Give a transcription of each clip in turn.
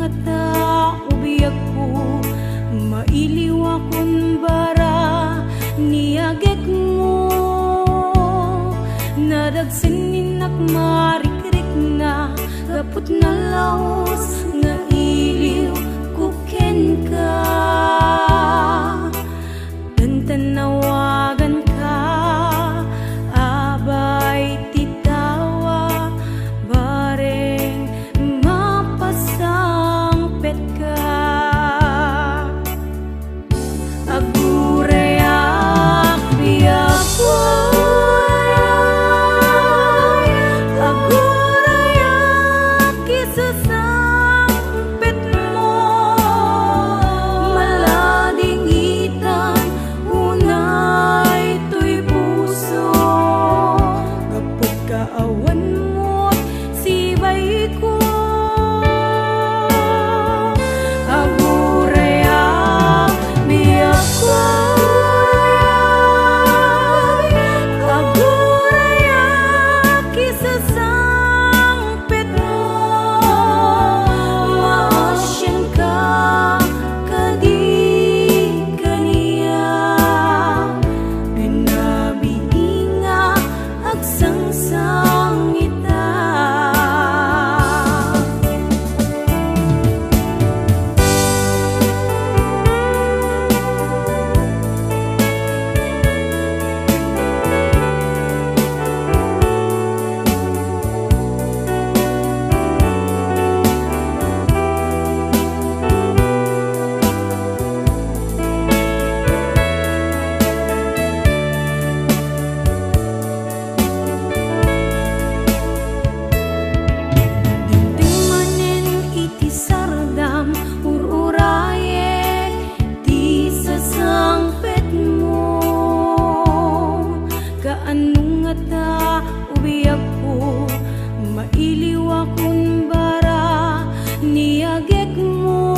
ata ubiyag ko, mailiw akong bara niyagek mo. Nadagsininak marikrik na gapot na laos nga iliw kuken ka. Tanawagan ka, abay titawa, bareng mapasangpet ka. Agurayak biyak ko, agurayak isasangpet mo, malading itang awan mo't sibay ko. Agurayak biyak ko, agurayak isasangpet mo, maasyan ka kadi kaniya, binabiinga agsangsang ita. Anong ata ubiyag ko, mailiw akong bara niyagek mo.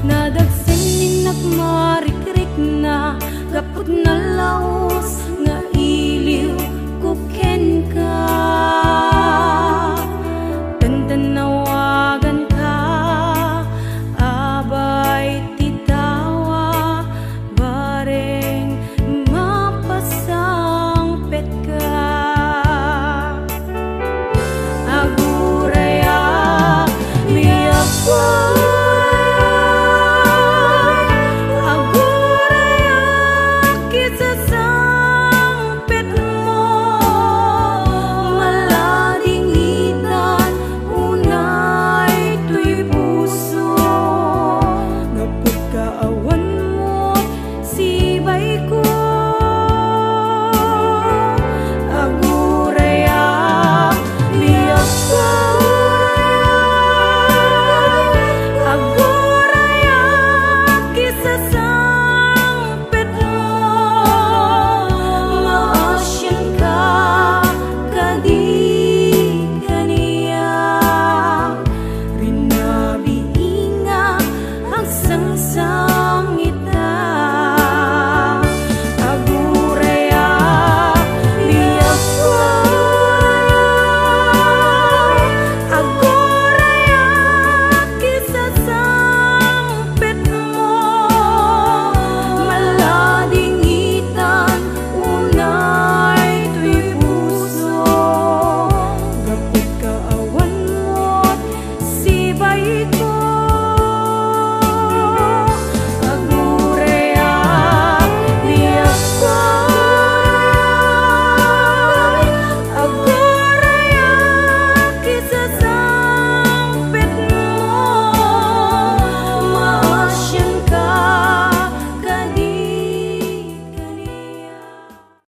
Nadagsin ninak marikrik na gapot na laos